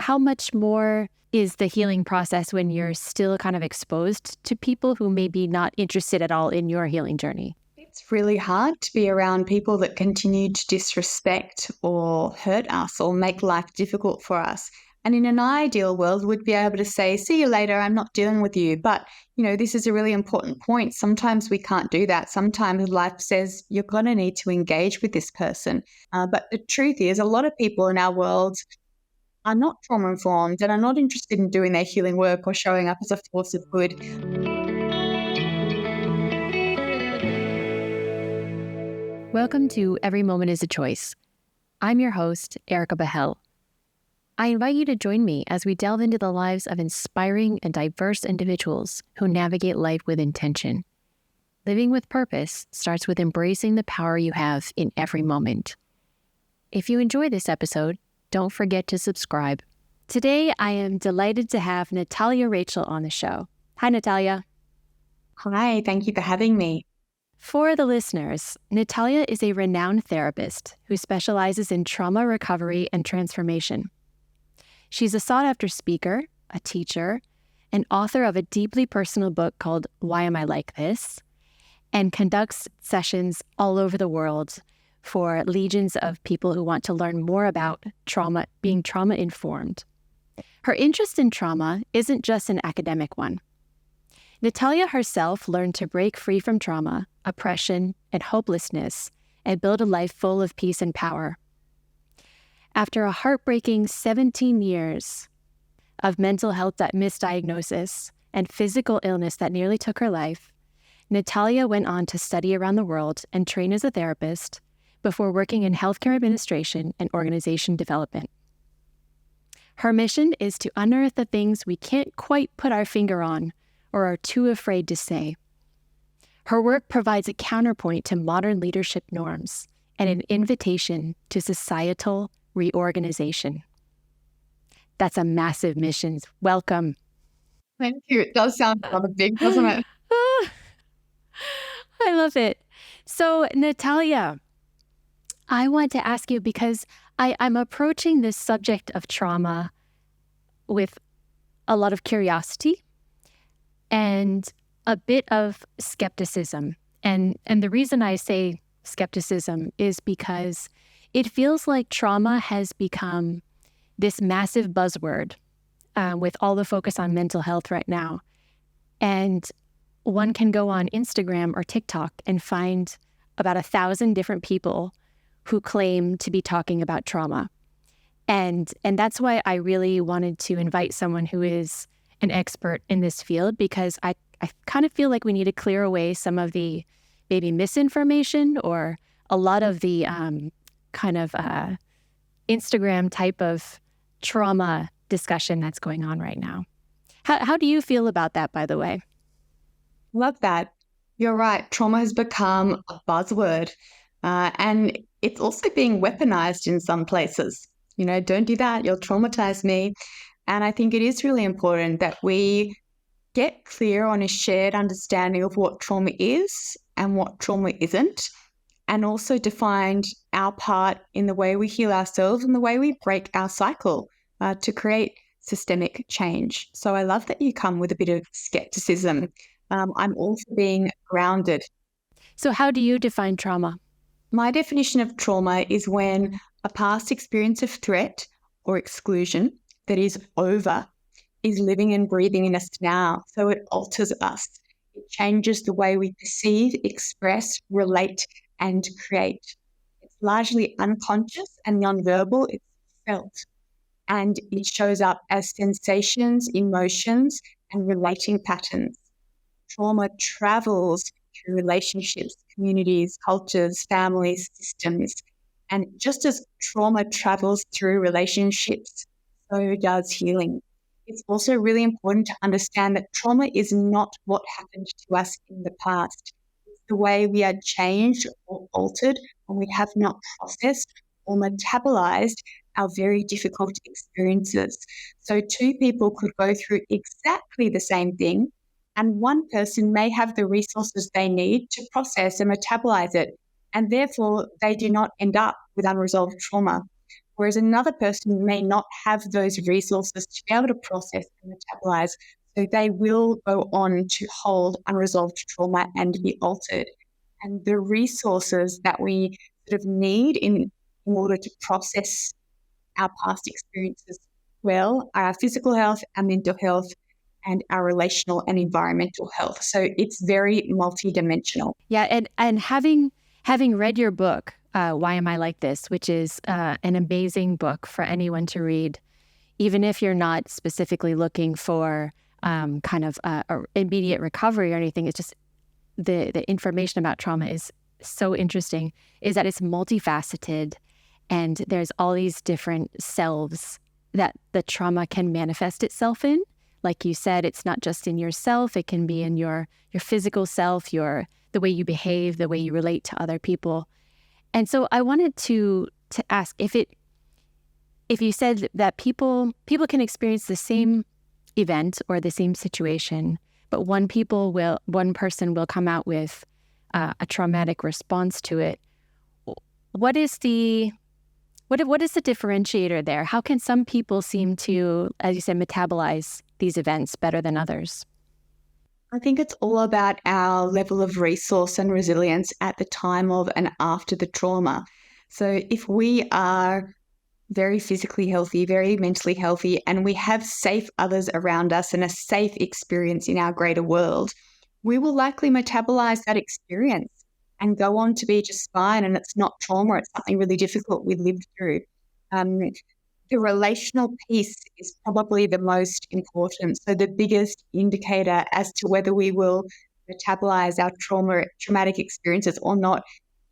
how much more is the healing process when you're still kind of exposed to people who may be not interested at all in your healing journey? It's really hard to be around people that continue to disrespect or hurt us or make life difficult for us. And in an ideal world, we'd be able to say, see you later, I'm not dealing with you. But, this is a really important point. Sometimes we can't do that. Sometimes life says you're going to need to engage with this person. But the truth is, a lot of people in our world are not trauma-informed and are not interested in doing their healing work or showing up as a force of good. Welcome to Every Moment is a Choice. I'm your host, Erica Bahel. I invite you to join me as we delve into the lives of inspiring and diverse individuals who navigate life with intention. Living with purpose starts with embracing the power you have in every moment. If you enjoy this episode, don't forget to subscribe. Today, I am delighted to have Natalia Rachel on the show. Hi, Natalia. Hi, thank you for having me. For the listeners, Natalia is a renowned therapist who specializes in trauma recovery and transformation. She's a sought-after speaker, a teacher, and author of a deeply personal book called Why Am I Like This? And conducts sessions all over the world for legions of people who want to learn more about trauma, being trauma-informed. Her interest in trauma isn't just an academic one. Natalia herself learned to break free from trauma, oppression, and hopelessness, and build a life full of peace and power. After a heartbreaking 17 years of mental health misdiagnosis and physical illness that nearly took her life, Natalia went on to study around the world and train as a therapist before working in healthcare administration and organization development. Her mission is to unearth the things we can't quite put our finger on or are too afraid to say. Her work provides a counterpoint to modern leadership norms and an invitation to societal reorganization. That's a massive mission. Welcome. Thank you. It does sound rather big, doesn't it? I love it. So, Natalia, I want to ask you because I'm approaching this subject of trauma with a lot of curiosity and a bit of skepticism. And the reason I say skepticism is because it feels like trauma has become this massive buzzword with all the focus on mental health right now. And one can go on Instagram or TikTok and find about 1,000 different people who claim to be talking about trauma. And that's why I really wanted to invite someone who is an expert in this field, because I kind of feel like we need to clear away some of the maybe misinformation or a lot of the Instagram type of trauma discussion that's going on right now. How do you feel about that, by the way? Love that. You're right. Trauma has become a buzzword, and it's also being weaponized in some places. Don't do that. You'll traumatize me. And I think it is really important that we get clear on a shared understanding of what trauma is and what trauma isn't, and also define our part in the way we heal ourselves and the way we break our cycle to create systemic change. So I love that you come with a bit of skepticism. I'm also being grounded. So how do you define trauma? My definition of trauma is when a past experience of threat or exclusion that is over is living and breathing in us now. So it alters us. It changes the way we perceive, express, relate, and create. It's largely unconscious and nonverbal. It's felt. And it shows up as sensations, emotions, and relating patterns. Trauma travels through relationships, communities, cultures, families, systems. And just as trauma travels through relationships, so does healing. It's also really important to understand that trauma is not what happened to us in the past. It's the way we are changed or altered when we have not processed or metabolized our very difficult experiences. So two people could go through exactly the same thing, and one person may have the resources they need to process and metabolize it, and therefore they do not end up with unresolved trauma. whereas another person may not have those resources to be able to process and metabolize. So they will go on to hold unresolved trauma and be altered. And the resources that we sort of need in order to process our past experiences well are our physical health, our mental health, and our relational and environmental health. So it's very multidimensional. Yeah, and having read your book, Why Am I Like This, which is an amazing book for anyone to read, even if you're not specifically looking for kind of immediate recovery or anything. It's just the information about trauma is so interesting, is that it's multifaceted and there's all these different selves that the trauma can manifest itself in. Like you said, it's not just in yourself, it can be in your physical self, the way you behave, the way you relate to other people. And so I wanted to ask if you said that people can experience the same event or the same situation, but one person will come out with a traumatic response to it. What is the differentiator there? How can some people seem to, as you said, metabolize these events better than others? I think it's all about our level of resource and resilience at the time of and after the trauma. So if we are very physically healthy, very mentally healthy, and we have safe others around us and a safe experience in our greater world, we will likely metabolize that experience and go on to be just fine. And it's not trauma, it's something really difficult we lived through. The relational piece is probably the most important. So the biggest indicator as to whether we will metabolize our traumatic experiences or not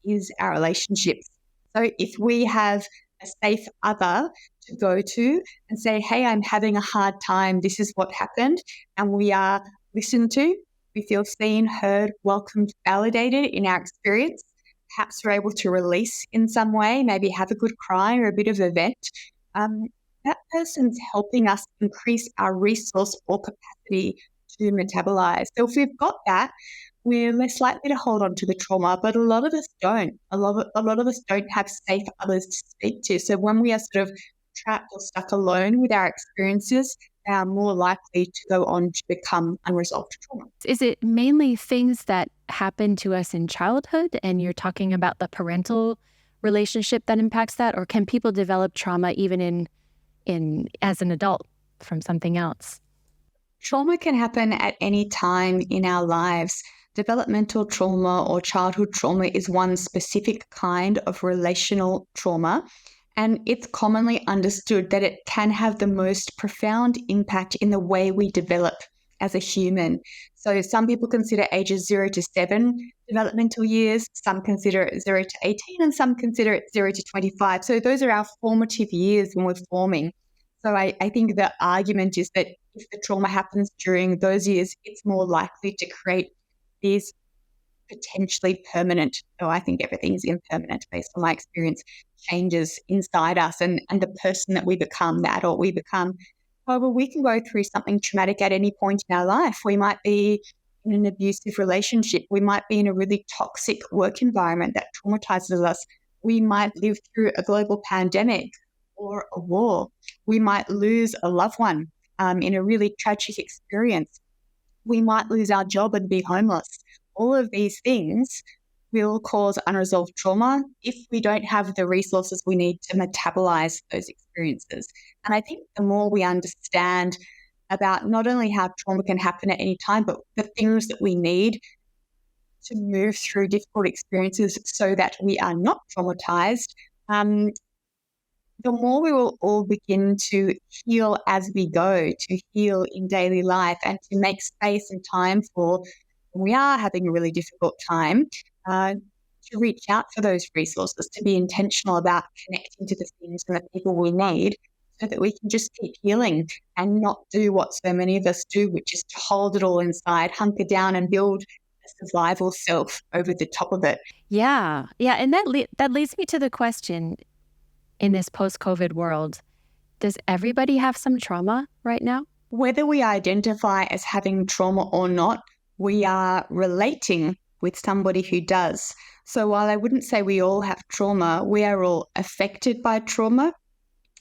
is our relationships. So if we have a safe other to go to and say, hey, I'm having a hard time, this is what happened, and we are listened to, we feel seen, heard, welcomed, validated in our experience, perhaps we're able to release in some way, maybe have a good cry or a bit of a vent, that person's helping us increase our resource or capacity to metabolize. So if we've got that, we're less likely to hold on to the trauma, but a lot of us don't. A lot of us don't have safe others to speak to. So when we are sort of trapped or stuck alone with our experiences, they are more likely to go on to become unresolved trauma. Is it mainly things that happen to us in childhood, and you're talking about the parental relationship that impacts that, or can people develop trauma even in as an adult from something else? Trauma can happen at any time in our lives. Developmental trauma or childhood trauma is one specific kind of relational trauma, and it's commonly understood that it can have the most profound impact in the way we develop as a human. So some people consider ages 0 to 7 developmental years, some consider it 0 to 18, and some consider it 0 to 25. So those are our formative years when we're forming. So I think the argument is that if the trauma happens during those years, it's more likely to create these potentially permanent, though I think everything's impermanent based on my experience, changes inside us and the person that we become, the adult we become. However, we can go through something traumatic at any point in our life. We might be in an abusive relationship. We might be in a really toxic work environment that traumatizes us. We might live through a global pandemic or a war. We might lose a loved one in a really tragic experience. We might lose our job and be homeless. All of these things will cause unresolved trauma if we don't have the resources we need to metabolize those experiences. And I think the more we understand about not only how trauma can happen at any time, but the things that we need to move through difficult experiences so that we are not traumatized, the more we will all begin to heal as we go, to heal in daily life and to make space and time for when we are having a really difficult time, to reach out for those resources, to be intentional about connecting to the things and the people we need so that we can just keep healing and not do what so many of us do, which is to hold it all inside, hunker down and build a survival self over the top of it. Yeah. And that leads me to the question, in this post-COVID world, does everybody have some trauma right now? Whether we identify as having trauma or not, we are relating with somebody who does. So while I wouldn't say we all have trauma, we are all affected by trauma.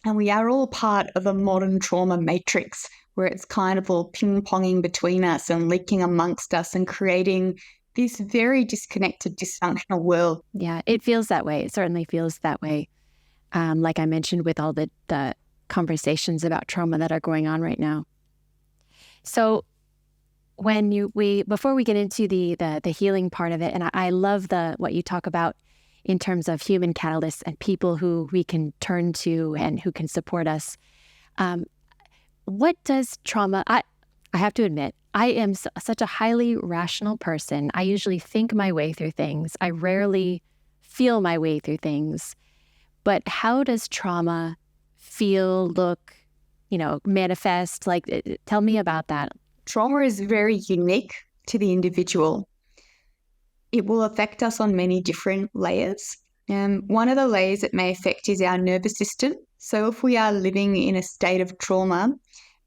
And we are all part of a modern trauma matrix where it's kind of all ping-ponging between us and leaking amongst us and creating this very disconnected, dysfunctional world. Yeah, it feels that way. It certainly feels that way. Like I mentioned, with all the conversations about trauma that are going on right now. So before we get into the healing part of it, and I love what you talk about in terms of human catalysts and people who we can turn to and who can support us. What does trauma? I have to admit, I am such a highly rational person. I usually think my way through things. I rarely feel my way through things. But how does trauma feel, look, manifest? Like, tell me about that. Trauma is very unique to the individual. It will affect us on many different layers. One of the layers it may affect is our nervous system. So if we are living in a state of trauma,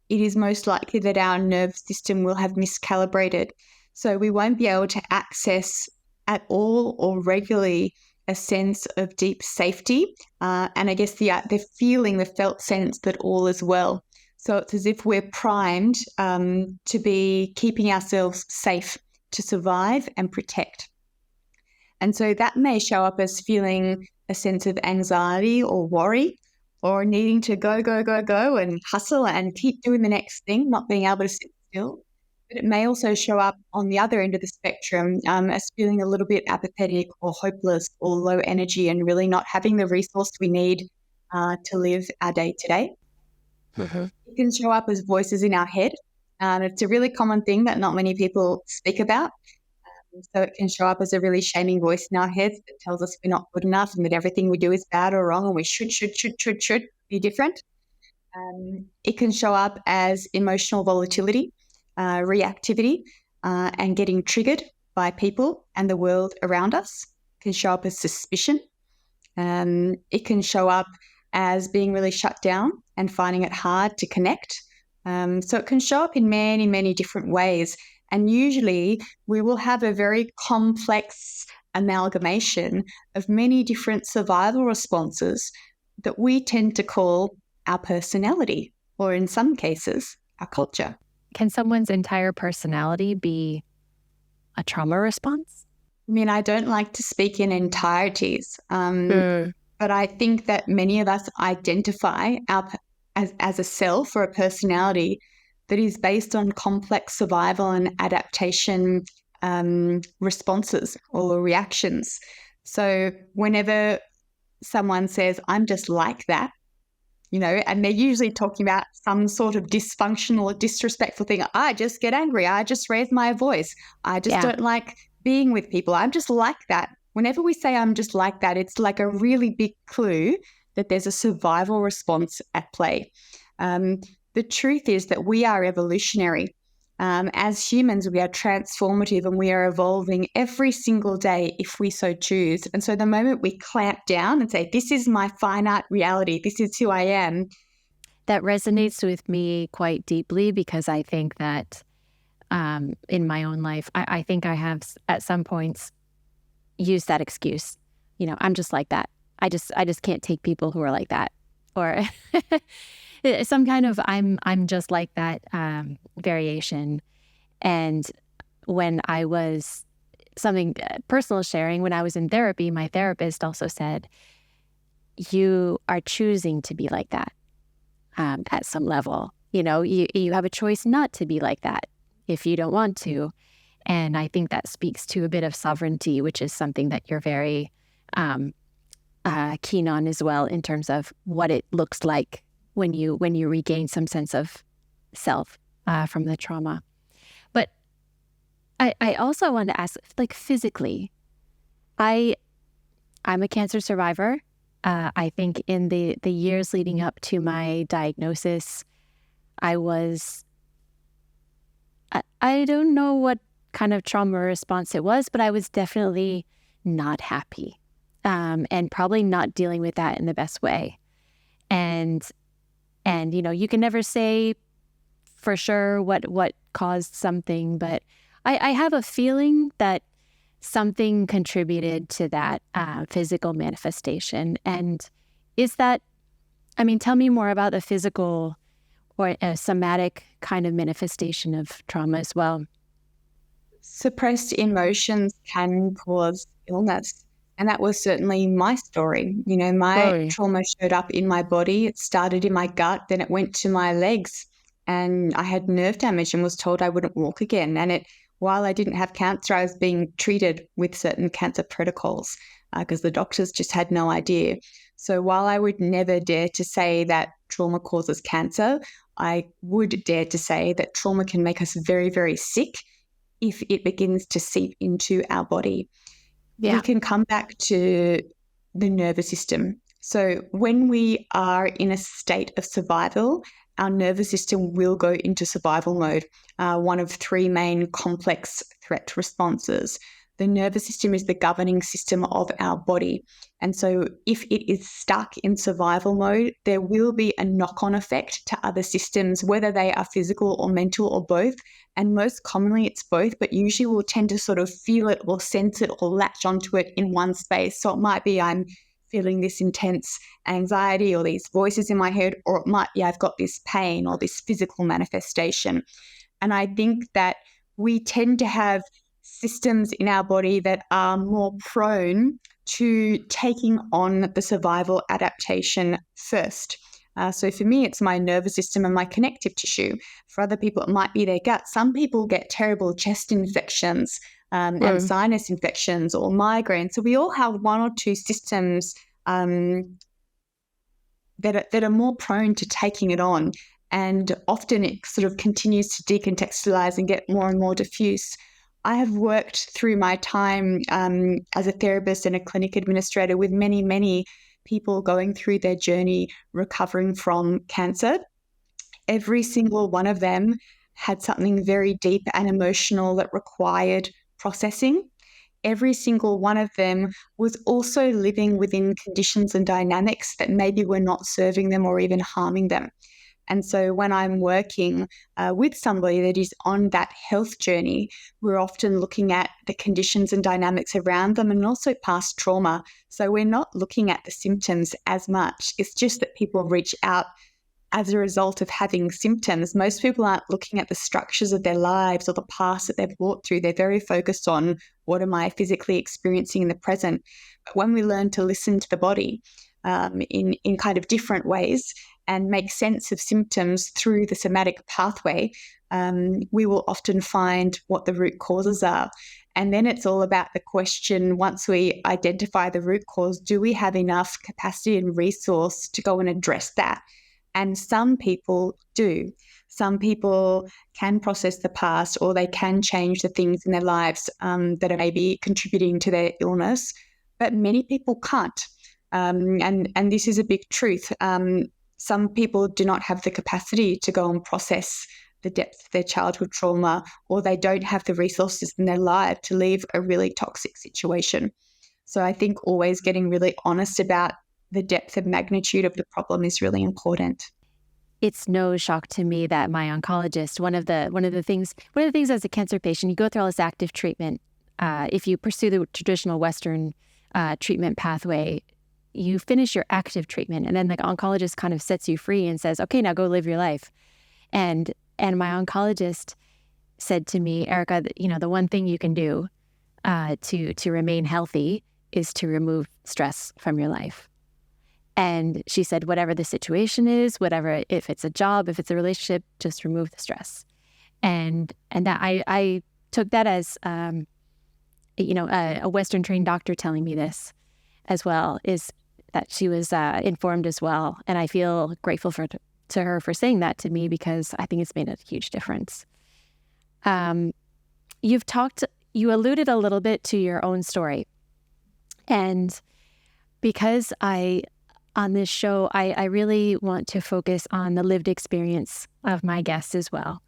it is most likely that our nervous system will have miscalibrated. So we won't be able to access at all or regularly a sense of deep safety. And I guess the feeling, the felt sense that all is well. So it's as if we're primed to be keeping ourselves safe, to survive and protect. And so that may show up as feeling a sense of anxiety or worry, or needing to go and hustle and keep doing the next thing, not being able to sit still. But it may also show up on the other end of the spectrum as feeling a little bit apathetic or hopeless or low energy and really not having the resource we need to live our day to day. It can show up as voices in our head. It's a really common thing that not many people speak about. So it can show up as a really shaming voice in our heads that tells us we're not good enough and that everything we do is bad or wrong and we should be different. It can show up as emotional volatility, reactivity, and getting triggered by people and the world around us. It can show up as suspicion. It can show up as being really shut down and finding it hard to connect. So it can show up in many, many different ways. And usually we will have a very complex amalgamation of many different survival responses that we tend to call our personality, or in some cases, our culture. Can someone's entire personality be a trauma response? I mean, I don't like to speak in entireties, but I think that many of us identify as a self or a personality that is based on complex survival and adaptation responses or reactions. So whenever someone says, I'm just like that, and they're usually talking about some sort of dysfunctional or disrespectful thing. I just get angry. I just raise my voice. I just don't like being with people. I'm just like that. Whenever we say I'm just like that, it's like a really big clue that there's a survival response at play. The truth is that we are evolutionary. As humans, we are transformative and we are evolving every single day if we so choose. And so the moment we clamp down and say, this is my finite reality, this is who I am. That resonates with me quite deeply because I think that in my own life, I think I have at some points used that excuse. I'm just like that. I just can't take people who are like that. Or some kind of I'm just like that variation. And when I was something personal sharing, when I was in therapy, my therapist also said, you are choosing to be like that at some level. You have a choice not to be like that if you don't want to. And I think that speaks to a bit of sovereignty, which is something that you're very keen on as well in terms of what it looks like when you regain some sense of self from the trauma. But I also wanted to ask, like, physically, I'm a cancer survivor. I think in the years leading up to my diagnosis, I don't know what kind of trauma response it was, but I was definitely not happy and probably not dealing with that in the best way. And you can never say for sure what caused something, but I have a feeling that something contributed to that physical manifestation. And is that I mean, tell me more about the physical or a somatic kind of manifestation of trauma as well. Suppressed emotions can cause illness. And that was certainly my story. You know, my Right. trauma showed up in my body. It started in my gut, then it went to my legs. And I had nerve damage and was told I wouldn't walk again. While I didn't have cancer, I was being treated with certain cancer protocols because the doctors just had no idea. So while I would never dare to say that trauma causes cancer, I would dare to say that trauma can make us very, very sick if it begins to seep into our body. We can come back to the nervous system. So when we are in a state of survival, our nervous system will go into survival mode, one of three main complex threat responses. The nervous system is the governing system of our body. And so if it is stuck in survival mode, there will be a knock-on effect to other systems, whether they are physical or mental or both. And most commonly it's both, but usually we'll tend to sort of feel it or sense it or latch onto it in one space. So it might be I'm feeling this intense anxiety or these voices in my head, or it might be I've got this pain or this physical manifestation. And I think that we tend to have systems in our body that are more prone to taking on the survival adaptation first. So for me, it's my nervous system and my connective tissue. For other people, it might be their gut. Some people get terrible chest infections and sinus infections or migraines. So we all have one or two systems that are more prone to taking it on. And often it sort of continues to decontextualize and get more and more diffuse. I have worked through my time as a therapist and a clinic administrator with many, many people going through their journey recovering from cancer. Every single one of them had something very deep and emotional that required processing. Every single one of them was also living within conditions and dynamics that maybe were not serving them or even harming them. And so when I'm working with somebody that is on that health journey, we're often looking at the conditions and dynamics around them and also past trauma. So we're not looking at the symptoms as much. It's just that people reach out as a result of having symptoms. Most people aren't looking at the structures of their lives or the past that they've walked through. They're very focused on what am I physically experiencing in the present. But when we learn to listen to the body in kind of different ways and make sense of symptoms through the somatic pathway, we will often find what the root causes are. And then it's all about the question, once we identify the root cause, do we have enough capacity and resource to go and address that? And some people do. Some people can process the past, or they can change the things in their lives that are maybe contributing to their illness, but many people can't. And this is a big truth. Some people do not have the capacity to go and process the depth of their childhood trauma, or they don't have the resources in their life to leave a really toxic situation. So I think always getting really honest about the depth and magnitude of the problem is really important. It's no shock to me that my oncologist, one of the things as a cancer patient, you go through all this active treatment. If you pursue the traditional Western treatment pathway, you finish your active treatment, and then the oncologist kind of sets you free and says, "Okay, now go live your life." And my oncologist said to me, "Erica, the one thing you can do to remain healthy is to remove stress from your life." And she said, whatever the situation is, whatever, if it's a job, if it's a relationship, just remove the stress. And that I took that as, a Western trained doctor telling me this as well, is that she was informed as well. And I feel grateful to her for saying that to me, because I think it's made a huge difference. You alluded a little bit to your own story. And because on this show, I really want to focus on the lived experience of my guests as well.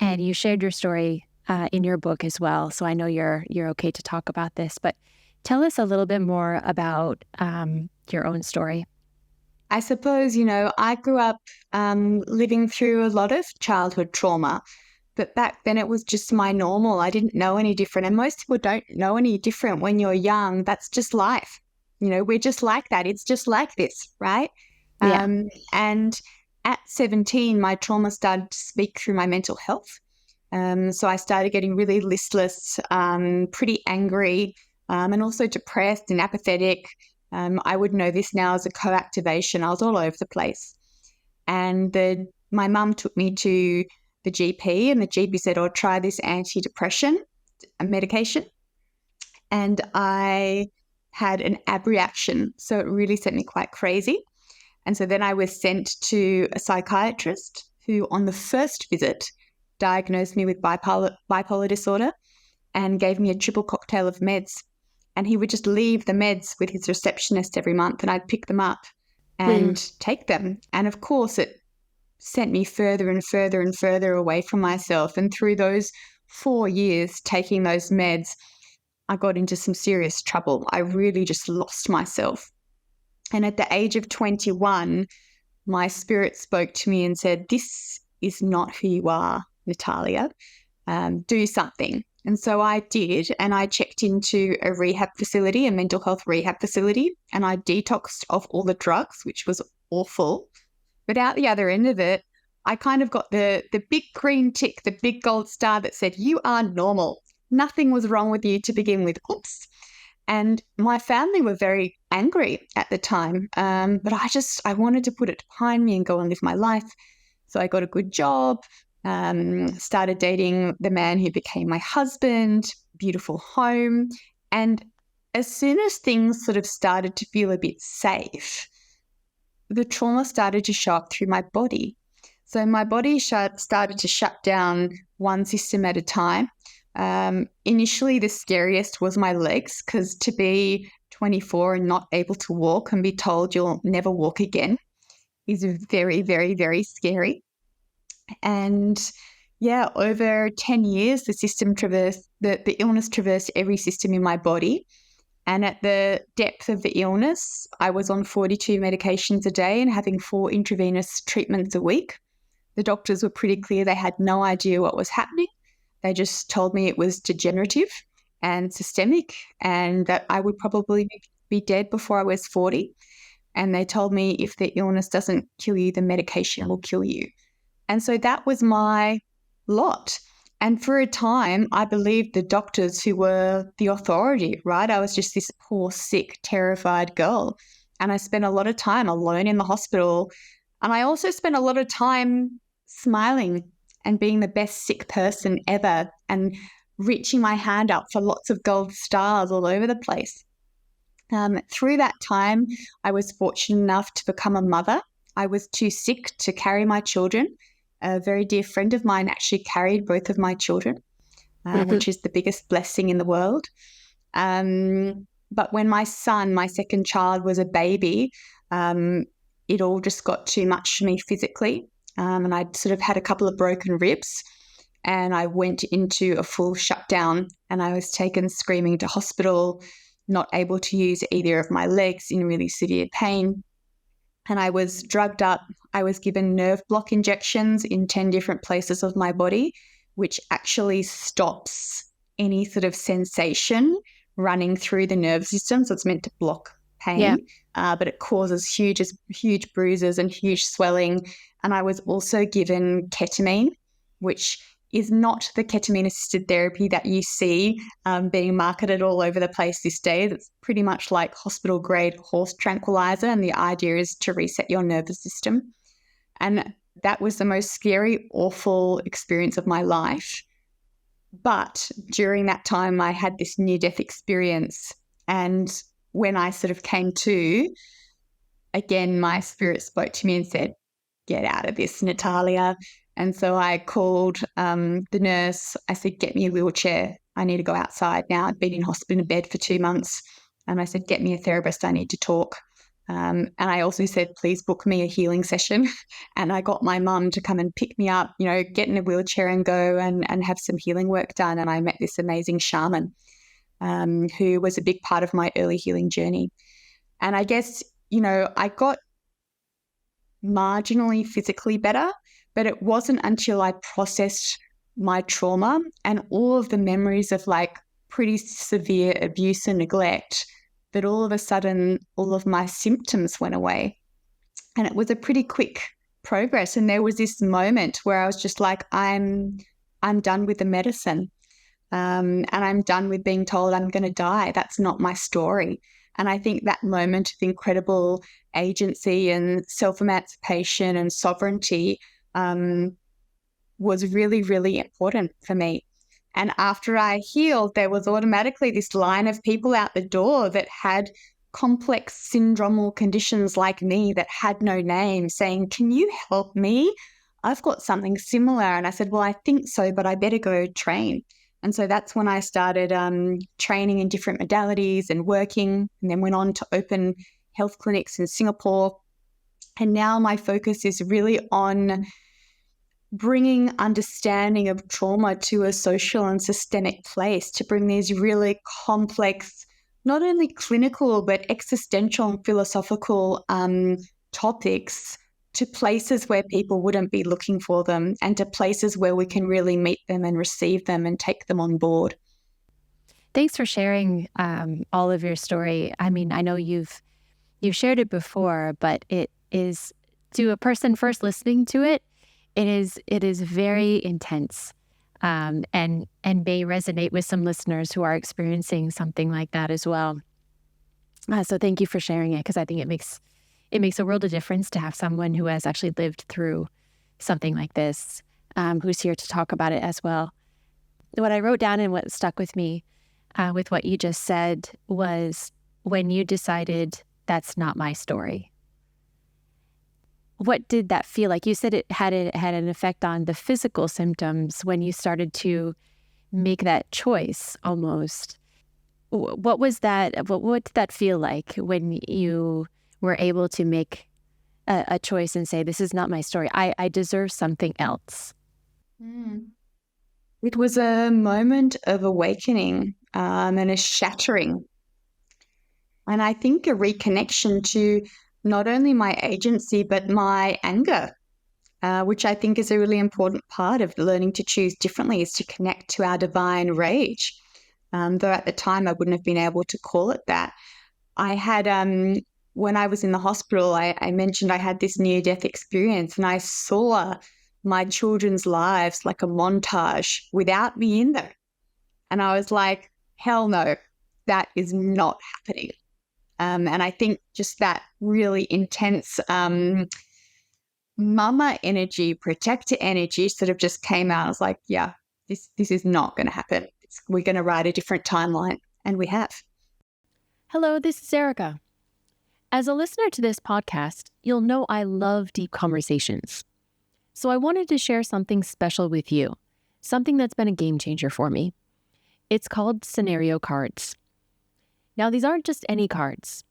And you shared your story in your book as well, so I know you're okay to talk about this. But tell us a little bit more about your own story. I suppose, I grew up living through a lot of childhood trauma, but back then it was just my normal. I didn't know any different. And most people don't know any different when you're young. That's just life. We're just like that. It's just like this, right? Yeah. And at 17, my trauma started to speak through my mental health. So I started getting really listless, pretty angry, and also depressed and apathetic. I would know this now as a co-activation. I was all over the place. And my mum took me to the GP, and the GP said, "Oh, try this antidepressant medication." And I had an abreaction. So it really sent me quite crazy. And so then I was sent to a psychiatrist who, on the first visit, diagnosed me with bipolar disorder and gave me a triple cocktail of meds. And he would just leave the meds with his receptionist every month, and I'd pick them up and take them. And of course, it sent me further and further and further away from myself. And through those 4 years taking those meds, I got into some serious trouble. I really just lost myself. And at the age of 21, my spirit spoke to me and said, "This is not who you are, Natalia. Do something." And so I did, and I checked into a rehab facility, a mental health rehab facility, and I detoxed off all the drugs, which was awful. But out the other end of it, I kind of got the big green tick, the big gold star that said, "You are normal. Nothing was wrong with you to begin with." Oops. And my family were very angry at the time, but I wanted to put it behind me and go and live my life. So I got a good job, started dating the man who became my husband, beautiful home. And as soon as things sort of started to feel a bit safe, the trauma started to show up through my body. So my body started to shut down one system at a time. Initially, the scariest was my legs, because to be 24 and not able to walk and be told you'll never walk again is very, very, very scary. And yeah, over 10 years, the illness traversed every system in my body. And at the depth of the illness, I was on 42 medications a day and having 4 intravenous treatments a week. The doctors were pretty clear. They had no idea what was happening. They just told me it was degenerative and systemic, and that I would probably be dead before I was 40. And they told me, if the illness doesn't kill you, the medication will kill you. And so that was my lot. And for a time, I believed the doctors, who were the authority, right? I was just this poor, sick, terrified girl. And I spent a lot of time alone in the hospital. And I also spent a lot of time smiling and being the best sick person ever, and reaching my hand up for lots of gold stars all over the place. Through that time, I was fortunate enough to become a mother. I was too sick to carry my children. A very dear friend of mine actually carried both of my children, which is the biggest blessing in the world. But when my son, my second child, was a baby, it all just got too much for me physically. And I'd sort of had a couple of broken ribs, and I went into a full shutdown, and I was taken screaming to hospital, not able to use either of my legs, in really severe pain. And I was drugged up. I was given nerve block injections in 10 different places of my body, which actually stops any sort of sensation running through the nerve system. So it's meant to block pain, but it causes huge bruises and huge swelling. And I was also given ketamine, which is not the ketamine-assisted therapy that you see being marketed all over the place these days. It's pretty much like hospital-grade horse tranquilizer, and the idea is to reset your nervous system. And that was the most scary, awful experience of my life. But during that time, I had this near-death experience. And when I sort of came to, again, my spirit spoke to me and said, "Get out of this, Natalia." And so I called the nurse. I said, "Get me a wheelchair. I need to go outside now." I'd been in hospital in bed for 2 months. And I said, "Get me a therapist. I need to talk." And I also said, "Please book me a healing session." And I got my mum to come and pick me up, get in a wheelchair and go and have some healing work done. And I met this amazing shaman who was a big part of my early healing journey. And I guess, I got marginally physically better, but it wasn't until I processed my trauma and all of the memories of pretty severe abuse and neglect that all of a sudden all of my symptoms went away. And it was a pretty quick progress. And there was this moment where I was just like, I'm done with the medicine. And I'm done with being told I'm going to die. That's not my story. And I think that moment of incredible agency and self-emancipation and sovereignty was really, really important for me. And after I healed, there was automatically this line of people out the door that had complex syndromal conditions like me that had no name saying, "Can you help me? I've got something similar." And I said, "Well, I think so, but I better go train." And so that's when I started training in different modalities and working, and then went on to open health clinics in Singapore. And now my focus is really on bringing understanding of trauma to a social and systemic place, to bring these really complex, not only clinical, but existential and philosophical topics to places where people wouldn't be looking for them, and to places where we can really meet them and receive them and take them on board. Thanks for sharing all of your story. I mean, I know you've shared it before, but it is, to a person first listening to it, it is very intense, and may resonate with some listeners who are experiencing something like that as well. So thank you for sharing it, because I think it makes a world of difference to have someone who has actually lived through something like this, who's here to talk about it as well. What I wrote down and what stuck with me with what you just said was when you decided that's not my story. What did that feel like? You said it had an effect on the physical symptoms when you started to make that choice almost. What was that? What did that feel like when you were able to make a choice and say, this is not my story. I deserve something else? It was a moment of awakening and a shattering. And I think a reconnection to not only my agency, but my anger, which I think is a really important part of learning to choose differently, is to connect to our divine rage. Though at the time I wouldn't have been able to call it that. I had, when I was in the hospital, I mentioned I had this near-death experience, and I saw my children's lives like a montage without me in them. And I was like, hell no, that is not happening. And I think just that really intense mama energy, protector energy sort of just came out. I was like, yeah, this is not going to happen. We're going to ride a different timeline. And we have. Hello, this is Erica. As a listener to this podcast, you'll know I love deep conversations. So I wanted to share something special with you, something that's been a game changer for me. It's called scenario cards. Now, these aren't just any cards.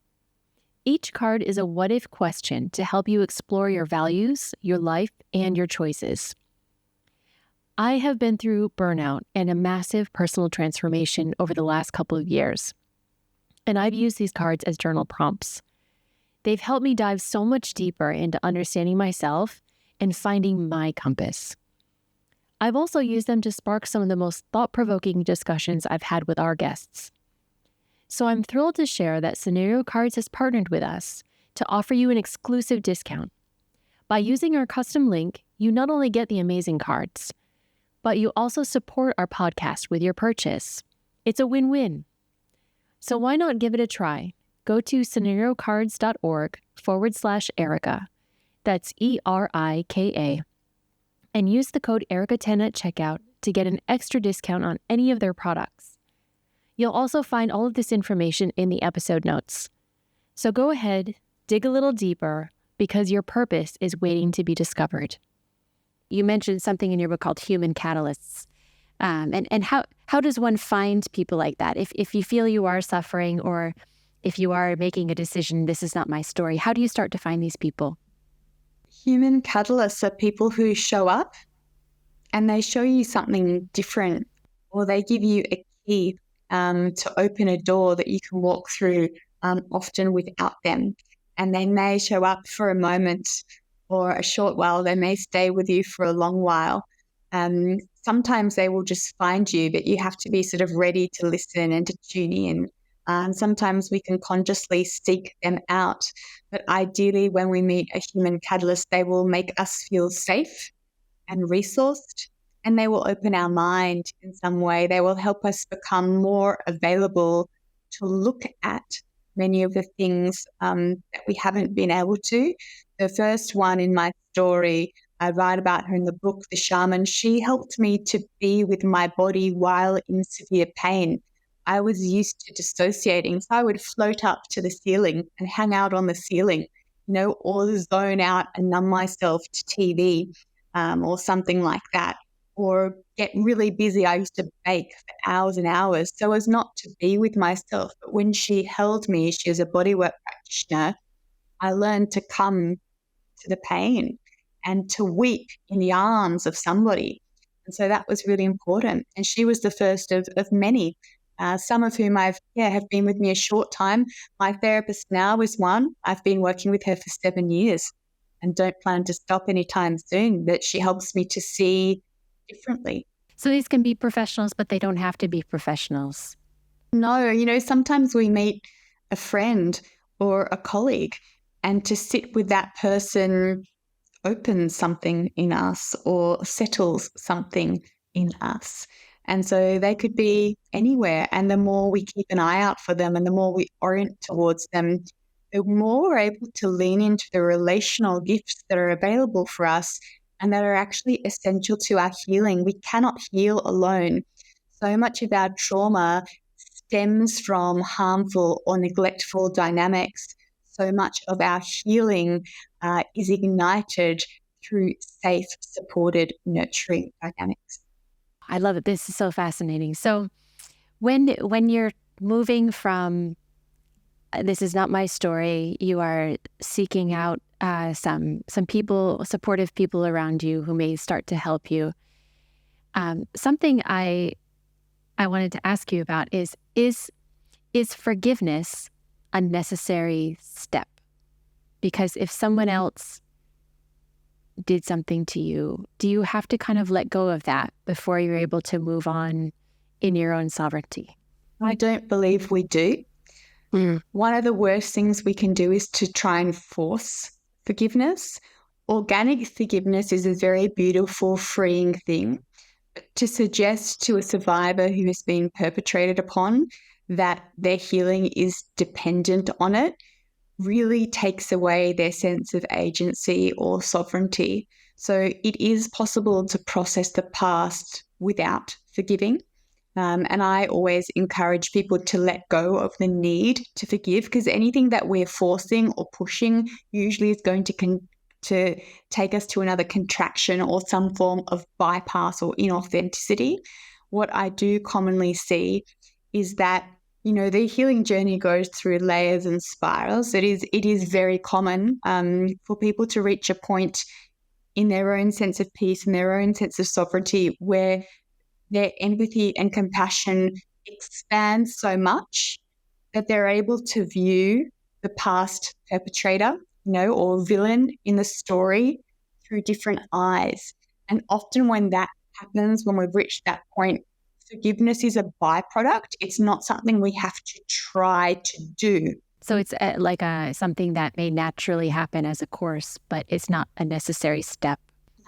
Each card is a what-if question to help you explore your values, your life, and your choices. I have been through burnout and a massive personal transformation over the last couple of years, and I've used these cards as journal prompts. They've helped me dive so much deeper into understanding myself and finding my compass. I've also used them to spark some of the most thought-provoking discussions I've had with our guests. So I'm thrilled to share that Scenario Cards has partnered with us to offer you an exclusive discount. By using our custom link, you not only get the amazing cards, but you also support our podcast with your purchase. It's a win-win. So why not give it a try? Go to scenariocards.org/Erica. That's ERIKA. And use the code ERICA10 at checkout to get an extra discount on any of their products. You'll also find all of this information in the episode notes. So go ahead, dig a little deeper, because your purpose is waiting to be discovered. You mentioned something in your book called human catalysts. And how does one find people like that? If you feel you are suffering, or if you are making a decision, this is not my story, how do you start to find these people? Human catalysts are people who show up and they show you something different, or they give you a key to open a door that you can walk through, often without them. And they may show up for a moment or a short while. They may stay with you for a long while. Sometimes they will just find you, but you have to be sort of ready to listen and to tune in. And sometimes we can consciously seek them out. But ideally, when we meet a human catalyst, they will make us feel safe and resourced, and they will open our mind in some way. They will help us become more available to look at many of the things that we haven't been able to. The first one in my story, I write about her in the book, The Shaman. She helped me to be with my body while in severe pain. I was used to dissociating, so I would float up to the ceiling and hang out on the ceiling, or zone out and numb myself to TV or something like that, or get really busy. I used to bake for hours and hours so as not to be with myself. But when she held me, she was a bodywork practitioner, I learned to come to the pain and to weep in the arms of somebody. And so that was really important. And she was the first of many, some of whom have been with me a short time. My therapist now is one. I've been working with her for 7 years and don't plan to stop anytime soon, but she helps me to see differently. So these can be professionals, but they don't have to be professionals. No, sometimes we meet a friend or a colleague, and to sit with that person opens something in us or settles something in us. And so they could be anywhere. And the more we keep an eye out for them and the more we orient towards them, the more we're able to lean into the relational gifts that are available for us and that are actually essential to our healing. We cannot heal alone. So much of our trauma stems from harmful or neglectful dynamics. So much of our healing is ignited through safe, supported, nurturing dynamics. I love it. This is so fascinating. So when you're moving from, this is not my story, you are seeking out some people, supportive people around you who may start to help you. Something I wanted to ask you about is forgiveness a necessary step? Because if someone else did something to you, do you have to kind of let go of that before you're able to move on in your own sovereignty? I don't believe we do. One of the worst things we can do is to try and force forgiveness. Organic forgiveness is a very beautiful, freeing thing. But to suggest to a survivor who has been perpetrated upon that their healing is dependent on it really takes away their sense of agency or sovereignty. So it is possible to process the past without forgiving. And I always encourage people to let go of the need to forgive, because anything that we're forcing or pushing usually is going to take us to another contraction or some form of bypass or inauthenticity. What I do commonly see is that the healing journey goes through layers and spirals. It is very common for people to reach a point in their own sense of peace and their own sense of sovereignty where their empathy and compassion expands so much that they're able to view the past perpetrator, or villain in the story through different eyes. And often when that happens, when we've reached that point, forgiveness is a byproduct. It's not something we have to try to do. So it's like something that may naturally happen as a course, but it's not a necessary step.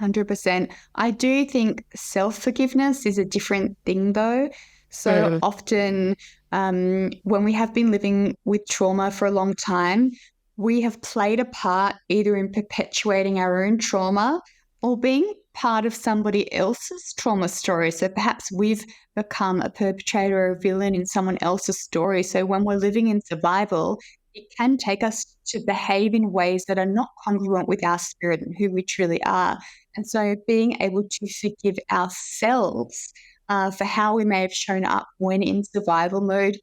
100%. I do think self-forgiveness is a different thing, though. So often when we have been living with trauma for a long time, we have played a part either in perpetuating our own trauma or being part of somebody else's trauma story. So perhaps we've become a perpetrator or a villain in someone else's story. So when we're living in survival, it can take us to behave in ways that are not congruent with our spirit and who we truly are. And so being able to forgive ourselves for how we may have shown up when in survival mode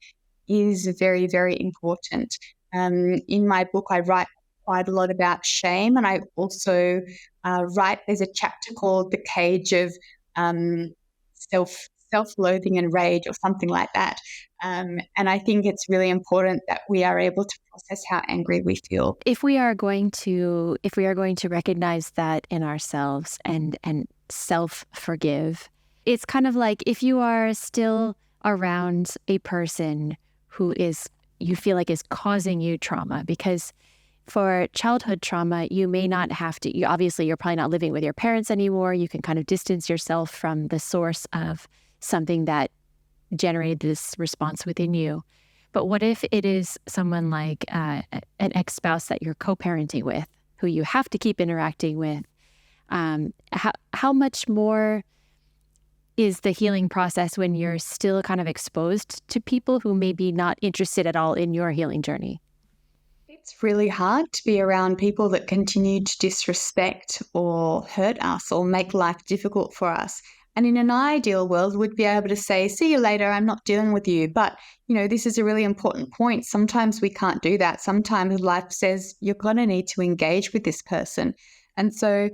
is very, very important. In my book, I write quite a lot about shame, and I also there's a chapter called The Cage of Self-Loathing and Rage, or something like that. And I think it's really important that we are able to process how angry we feel. If we are going to recognize that in ourselves and self-forgive, it's kind of like if you are still around a person who you feel like is causing you trauma? Because for childhood trauma, you may not have to, obviously you're probably not living with your parents anymore. You can kind of distance yourself from the source of something that generated this response within you. But what if it is someone like an ex-spouse that you're co-parenting with, who you have to keep interacting with? How much more is the healing process when you're still kind of exposed to people who may be not interested at all in your healing journey? It's really hard to be around people that continue to disrespect or hurt us or make life difficult for us. And in an ideal world, we'd be able to say, see you later, I'm not dealing with you. But, this is a really important point. Sometimes we can't do that. Sometimes life says you're going to need to engage with this person. And so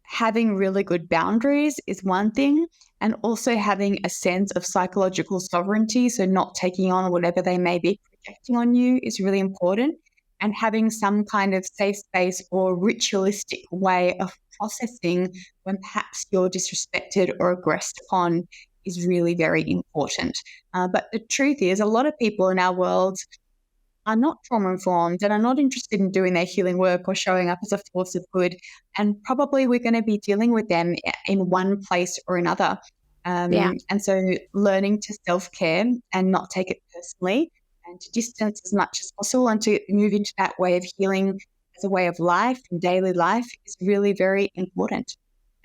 having really good boundaries is one thing, and also having a sense of psychological sovereignty, so not taking on whatever they may be projecting on you, is really important. And having some kind of safe space or ritualistic way of processing when perhaps you're disrespected or aggressed upon is really very important. But the truth is, a lot of people in our world are not trauma-informed and are not interested in doing their healing work or showing up as a force of good. And probably we're going to be dealing with them in one place or another. And so learning to self-care and not take it personally, and to distance as much as possible, and to move into that way of healing as a way of life and daily life is really very important.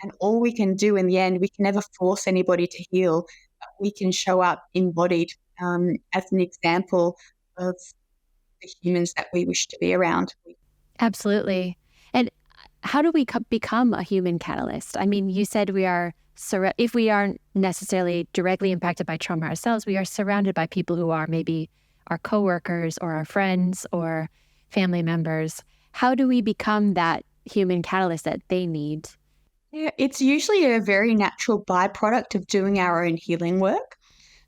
And all we can do in the end, we can never force anybody to heal, but we can show up embodied as an example of the humans that we wish to be around. Absolutely. And how do we become a human catalyst? I mean, you said if we aren't necessarily directly impacted by trauma ourselves, we are surrounded by people who are maybe our coworkers or our friends or family members. How do we become that human catalyst that they need? Yeah, it's usually a very natural byproduct of doing our own healing work.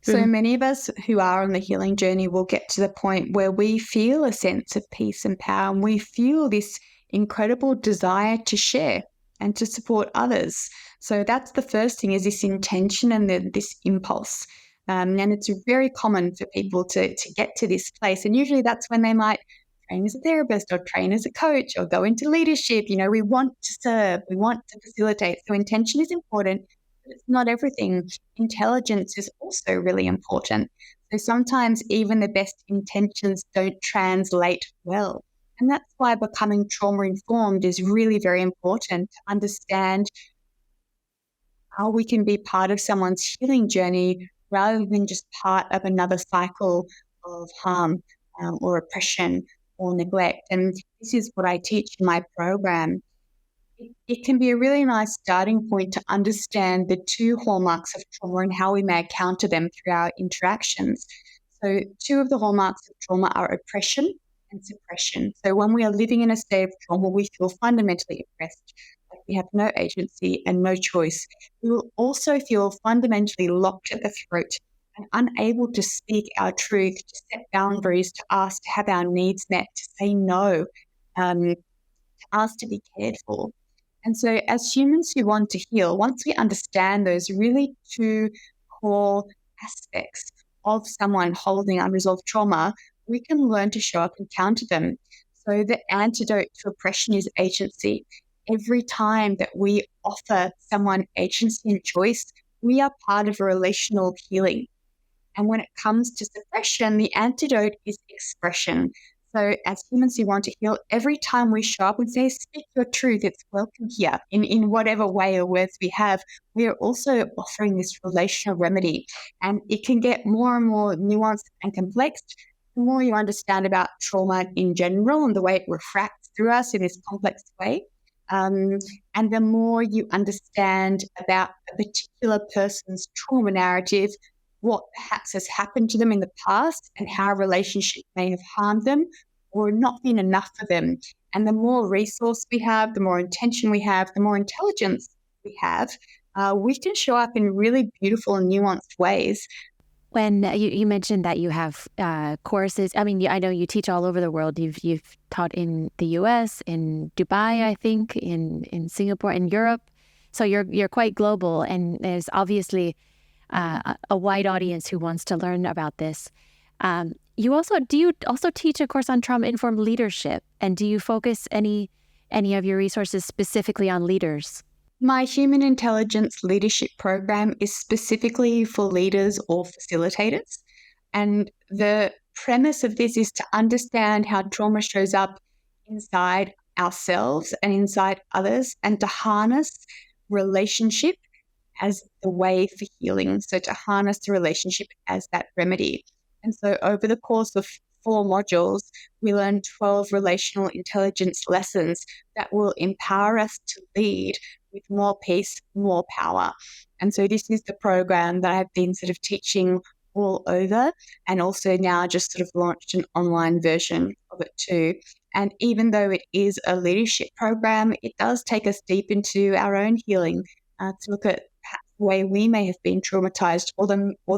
So many of us who are on the healing journey will get to the point where we feel a sense of peace and power, and we feel this incredible desire to share and to support others. So that's the first thing, is this intention and this impulse. And it's very common for people to get to this place. And usually that's when they might train as a therapist or train as a coach or go into leadership. We want to serve, we want to facilitate. So intention is important, but it's not everything. Intelligence is also really important. So sometimes even the best intentions don't translate well. And that's why becoming trauma-informed is really very important, to understand how we can be part of someone's healing journey rather than just part of another cycle of harm or oppression or neglect. And this is what I teach in my program. It can be a really nice starting point to understand the two hallmarks of trauma and how we may counter them through our interactions. So two of the hallmarks of trauma are oppression and suppression. So when we are living in a state of trauma, we feel fundamentally oppressed, like we have no agency and no choice. We will also feel fundamentally locked at the throat and unable to speak our truth, to set boundaries, to ask to have our needs met, to say no, to ask to be cared for. And so as humans who want to heal, once we understand those really two core aspects of someone holding unresolved trauma, we can learn to show up and counter them. So the antidote to oppression is agency. Every time that we offer someone agency and choice, we are part of a relational healing. And when it comes to suppression, the antidote is expression. So as humans who want to heal, every time we show up and say, speak your truth, it's welcome here in whatever way or words we have, we are also offering this relational remedy. And it can get more and more nuanced and complex the more you understand about trauma in general and the way it refracts through us in this complex way. And the more you understand about a particular person's trauma narrative, what perhaps has happened to them in the past and how a relationship may have harmed them or not been enough for them. And the more resource we have, the more intention we have, the more intelligence we have, we can show up in really beautiful and nuanced ways. When you mentioned that you have courses, I mean, I know you teach all over the world. You've taught in the U.S., in Dubai, I think, in Singapore, in Europe. So you're quite global, and there's obviously a wide audience who wants to learn about this. do you also teach a course on trauma-informed leadership? And do you focus any of your resources specifically on leaders? My human intelligence leadership program is specifically for leaders or facilitators. And the premise of this is to understand how trauma shows up inside ourselves and inside others, and to harness relationship as the way for healing. So to harness the relationship as that remedy. And so over the course of 4 modules, we learn 12 relational intelligence lessons that will empower us to lead with more peace, more power. And so this is the program that I've been sort of teaching all over, and also now just sort of launched an online version of it too. And even though it is a leadership program, it does take us deep into our own healing to look at the way we may have been traumatized, or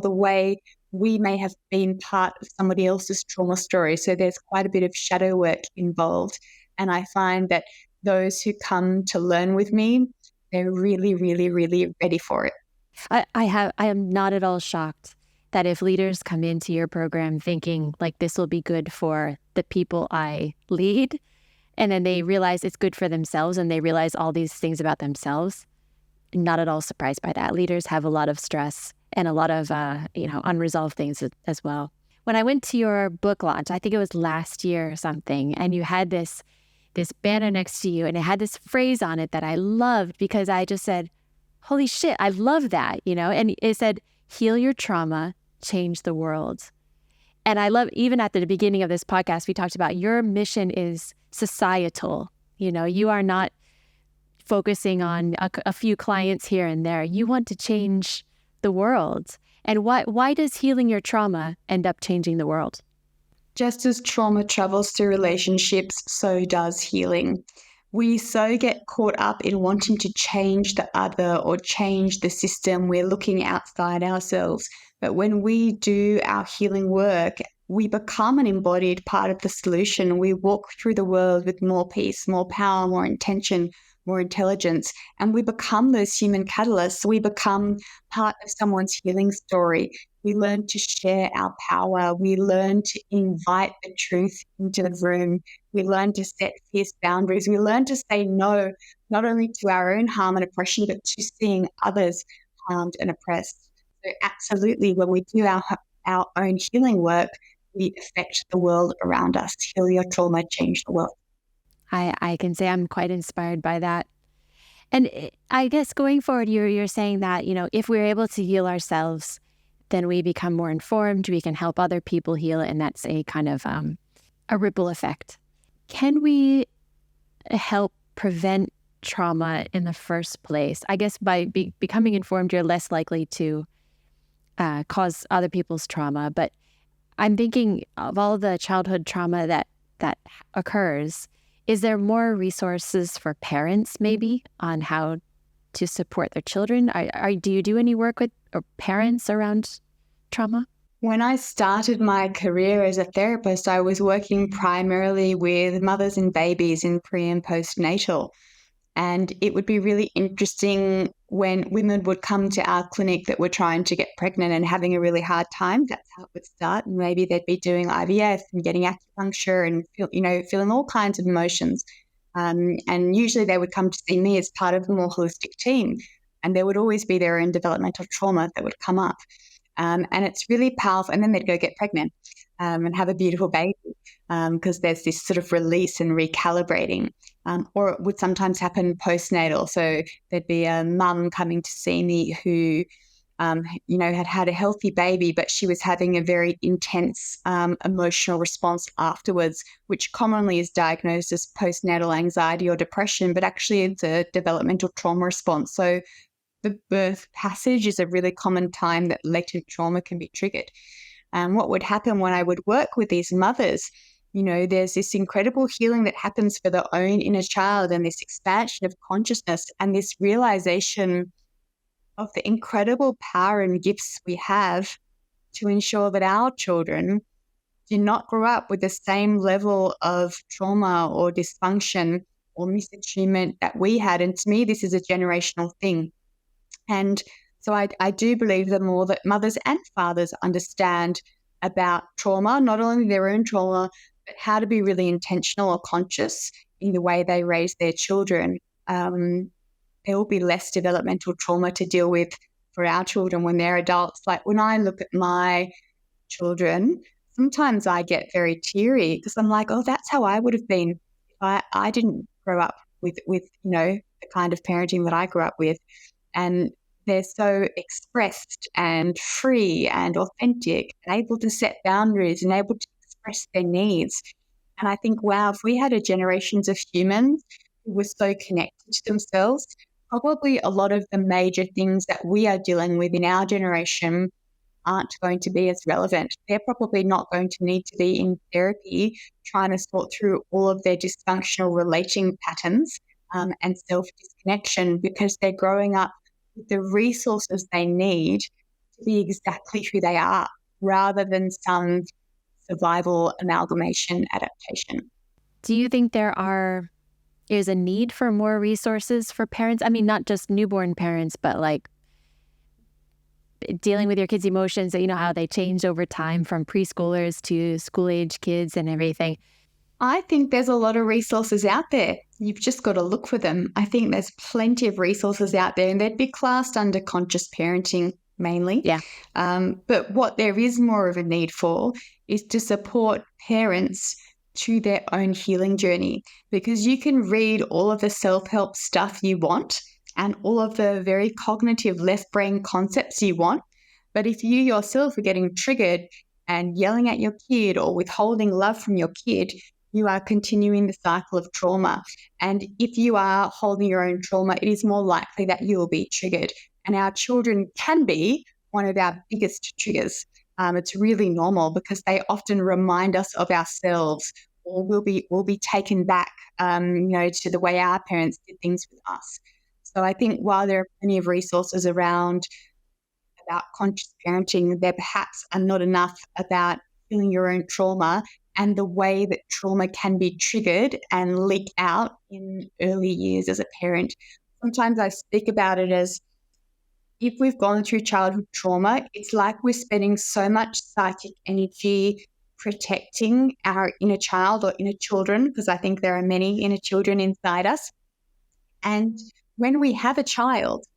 the way we may have been part of somebody else's trauma story. So there's quite a bit of shadow work involved. And I find that those who come to learn with me, they're really, really, really ready for it. I am not at all shocked that if leaders come into your program thinking like this will be good for the people I lead, and then they realize it's good for themselves and they realize all these things about themselves, not at all surprised by that. Leaders have a lot of stress and a lot of unresolved things as well. When I went to your book launch, I think it was last year or something, and you had this banner next to you, and it had this phrase on it that I loved, because I just said, holy shit, I love that, and it said, heal your trauma, change the world. And I love, even at the beginning of this podcast, we talked about your mission is societal. You are not focusing on a few clients here and there. You want to change the world. And why does healing your trauma end up changing the world? Just as trauma travels through relationships, so does healing. We so get caught up in wanting to change the other or change the system. We're looking outside ourselves. But when we do our healing work, we become an embodied part of the solution. We walk through the world with more peace, more power, more intention, more intelligence, and we become those human catalysts. We become part of someone's healing story. We learn to share our power. We learn to invite the truth into the room. We learn to set fierce boundaries. We learn to say no, not only to our own harm and oppression, but to seeing others harmed and oppressed. So absolutely, when we do our own healing work, we affect the world around us. Heal your trauma, change the world. I can say I'm quite inspired by that. And I guess going forward, you're saying that, if we're able to heal ourselves, then we become more informed, we can help other people heal, and that's a kind of a ripple effect. Can we help prevent trauma in the first place? I guess by becoming informed, you're less likely to cause other people's trauma. But I'm thinking of all the childhood trauma that occurs. Is there more resources for parents maybe on how to support their children? Do you do any work with parents around trauma? When I started my career as a therapist, I was working primarily with mothers and babies in pre and postnatal. And it would be really interesting when women would come to our clinic that were trying to get pregnant and having a really hard time. That's how it would start. And maybe they'd be doing IVF and getting acupuncture and feeling all kinds of emotions. And usually they would come to see me as part of a more holistic team. And there would always be their own developmental trauma that would come up. And it's really powerful. And then they'd go get pregnant and have a beautiful baby, because there's this sort of release and recalibrating. Or it would sometimes happen postnatal. So there'd be a mum coming to see me who, had had a healthy baby, but she was having a very intense emotional response afterwards, which commonly is diagnosed as postnatal anxiety or depression, but actually it's a developmental trauma response. So the birth passage is a really common time that latent trauma can be triggered. And what would happen when I would work with these mothers, there's this incredible healing that happens for their own inner child, and this expansion of consciousness and this realization of the incredible power and gifts we have to ensure that our children do not grow up with the same level of trauma or dysfunction or misattunement that we had. And to me, this is a generational thing. And so I do believe the more that mothers and fathers understand about trauma, not only their own trauma, but how to be really intentional or conscious in the way they raise their children. There will be less developmental trauma to deal with for our children when they're adults. Like when I look at my children, sometimes I get very teary because I'm like, oh, that's how I would have been if I didn't grow up with the kind of parenting that I grew up with. And they're so expressed and free and authentic and able to set boundaries and able to express their needs. And I think, wow, if we had a generations of humans who were so connected to themselves, probably a lot of the major things that we are dealing with in our generation aren't going to be as relevant. They're probably not going to need to be in therapy trying to sort through all of their dysfunctional relating patterns and self-disconnection, because they're growing up with the resources they need to be exactly who they are, rather than some survival amalgamation adaptation. Do you think is a need for more resources for parents? I mean, not just newborn parents, but like dealing with your kids' emotions, you know, how they change over time from preschoolers to school-age kids and everything. I think there's a lot of resources out there. You've just got to look for them. I think there's plenty of resources out there, and they'd be classed under conscious parenting mainly. Yeah. But what there is more of a need for is to support parents to their own healing journey, because you can read all of the self-help stuff you want and all of the very cognitive left brain concepts you want. But if you yourself are getting triggered and yelling at your kid or withholding love from your kid, you are continuing the cycle of trauma. And if you are holding your own trauma, it is more likely that you will be triggered. And our children can be one of our biggest triggers. It's really normal because they often remind us of ourselves, or we'll be taken back, to the way our parents did things with us. So I think while there are plenty of resources around about conscious parenting, there perhaps are not enough about feeling your own trauma and the way that trauma can be triggered and leak out in early years as a parent. Sometimes I speak about it as, if we've gone through childhood trauma, it's like we're spending so much psychic energy protecting our inner child or inner children, because I think there are many inner children inside us. And when we have a child,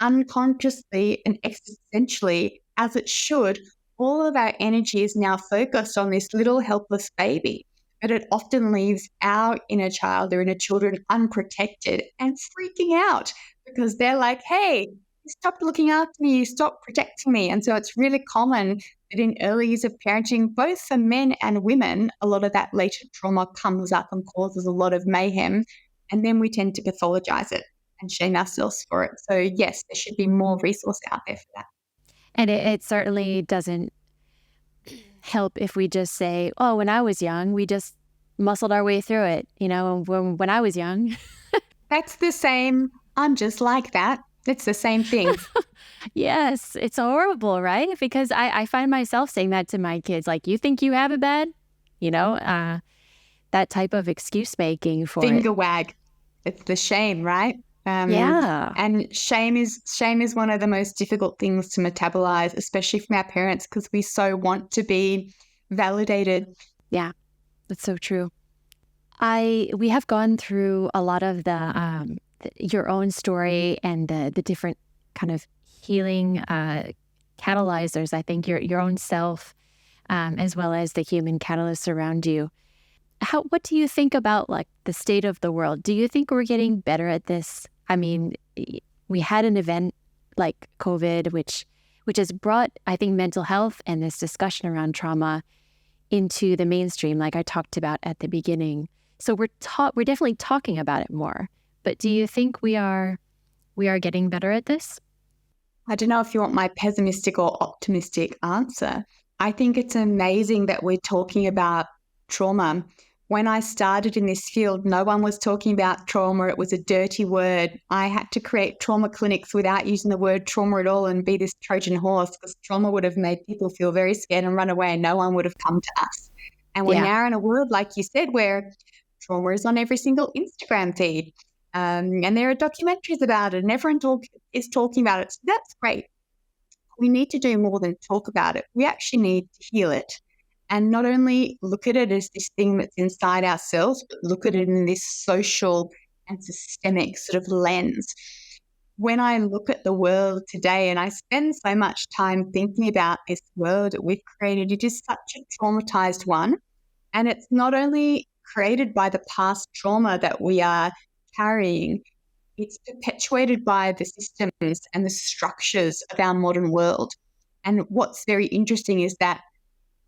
unconsciously and existentially, as it should, all of our energy is now focused on this little helpless baby. But it often leaves our inner child or inner children unprotected and freaking out because they're like, hey, you stopped looking after me, you stopped protecting me. And so it's really common that in early years of parenting, both for men and women, a lot of that latent trauma comes up and causes a lot of mayhem. And then we tend to pathologize it and shame ourselves for it. So yes, there should be more resource out there for that. And it certainly doesn't help if we just say, oh, when I was young, we just muscled our way through it. You know, when I was young. That's the same. I'm just like that. It's the same thing. Yes, it's horrible, right? Because I find myself saying that to my kids, like, you think you have it bad? You know, that type of excuse making for finger wag. It's the shame, right? Yeah. And shame is one of the most difficult things to metabolize, especially from our parents, because we so want to be validated. Yeah, that's so true. We have gone through a lot of your own story and the different kind of healing catalyzers. I think your own self, as well as the human catalysts around you. What do you think about like the state of the world? Do you think we're getting better at this? I mean, we had an event like COVID, which has brought, I think, mental health and this discussion around trauma into the mainstream, like I talked about at the beginning. So we're definitely talking about it more. But do you think we are getting better at this? I don't know if you want my pessimistic or optimistic answer. I think it's amazing that we're talking about trauma. When I started in this field, no one was talking about trauma. It was a dirty word. I had to create trauma clinics without using the word trauma at all and be this Trojan horse, because trauma would have made people feel very scared and run away, and no one would have come to us. And we're now in a world, like you said, where trauma is on every single Instagram feed. And there are documentaries about it, and everyone is talking about it. So that's great. we need to do more than talk about it. We actually need to heal it. And not only look at it as this thing that's inside ourselves, but look at it in this social and systemic sort of lens. When I look at the world today, and I spend so much time thinking about this world that we've created, it is such a traumatized one. And it's not only created by the past trauma that we are carrying, it's perpetuated by the systems and the structures of our modern world. And what's very interesting is that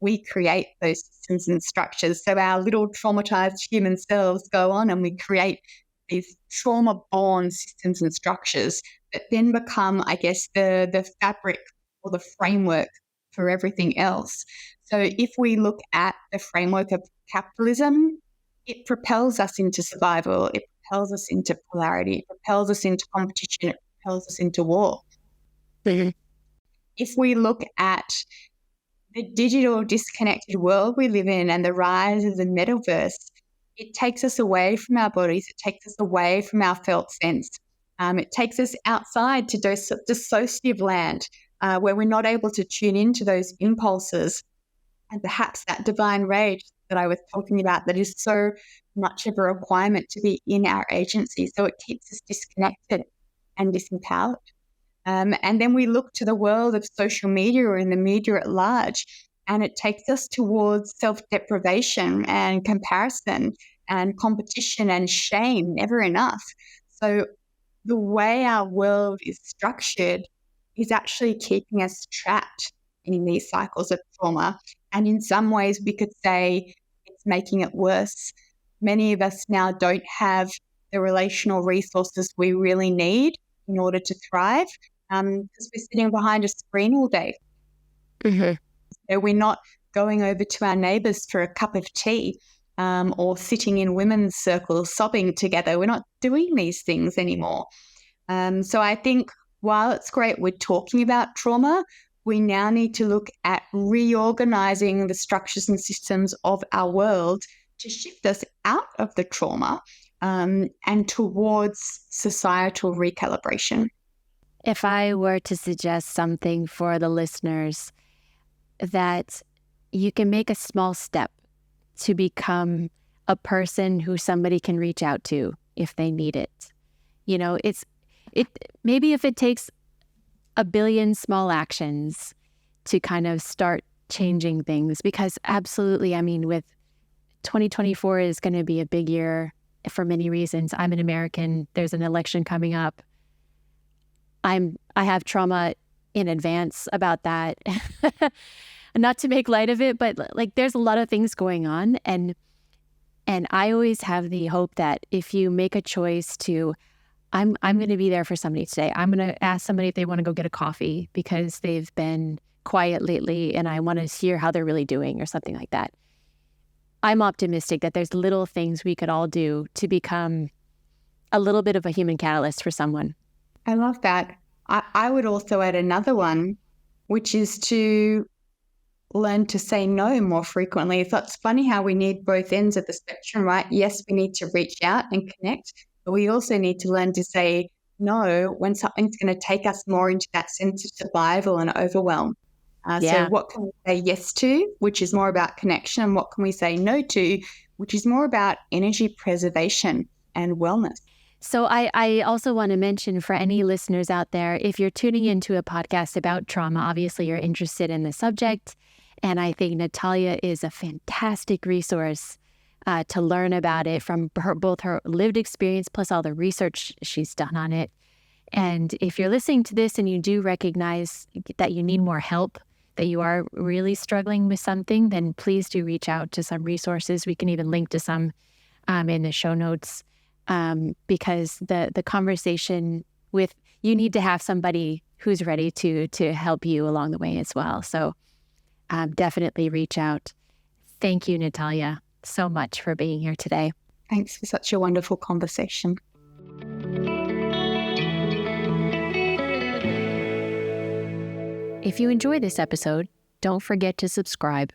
we create those systems and structures. So our little traumatized human selves go on and we create these trauma-born systems and structures that then become, I guess, the fabric or the framework for everything else. So if we look at the framework of capitalism, it propels us into survival, it propels us into polarity, it propels us into competition, it propels us into war. Mm-hmm. If we look at the digital disconnected world we live in and the rise of the metaverse, it takes us away from our bodies, it takes us away from our felt sense. It takes us outside to dissociative land where we're not able to tune into those impulses and perhaps that divine rage that I was talking about that is so much of a requirement to be in our agency. So it keeps us disconnected and disempowered. And then we look to the world of social media or in the media at large, and it takes us towards self-deprivation and comparison and competition and shame, never enough. So the way our world is structured is actually keeping us trapped in these cycles of trauma. And in some ways, we could say it's making it worse. Many of us now don't have the relational resources we really need in order to thrive because we're sitting behind a screen all day. Mm-hmm. So we're not going over to our neighbours for a cup of tea or sitting in women's circles sobbing together. We're not doing these things anymore. So I think while it's great we're talking about trauma, we now need to look at reorganizing the structures and systems of our world to shift us out of the trauma and towards societal recalibration. If I were to suggest something for the listeners, that you can make a small step to become a person who somebody can reach out to if they need it. You know, maybe if it takes a billion small actions to kind of start changing things, because absolutely, I mean, with 2024 is going to be a big year for many reasons. I'm an American. There's an election coming up. I have trauma in advance about that. Not to make light of it, but like there's a lot of things going on. And I always have the hope that if you make a choice to, I'm going to be there for somebody today. I'm going to ask somebody if they want to go get a coffee because they've been quiet lately and I want to hear how they're really doing or something like that. I'm optimistic that there's little things we could all do to become a little bit of a human catalyst for someone. I love that. I would also add another one, which is to learn to say no more frequently. So it's funny how we need both ends of the spectrum, right? Yes, we need to reach out and connect, but we also need to learn to say no when something's going to take us more into that sense of survival and overwhelm. So what can we say yes to, which is more about connection, and what can we say no to, which is more about energy preservation and wellness. So I also want to mention for any listeners out there, if you're tuning into a podcast about trauma, obviously you're interested in the subject. And I think Natalia is a fantastic resource to learn about it from both her lived experience plus all the research she's done on it. And if you're listening to this and you do recognize that you need more help, that you are really struggling with something, then please do reach out to some resources. We can even link to some in the show notes. Because the conversation with, you need to have somebody who's ready to help you along the way as well. So definitely reach out. Thank you, Natalia, so much for being here today. Thanks for such a wonderful conversation. If you enjoy this episode, don't forget to subscribe.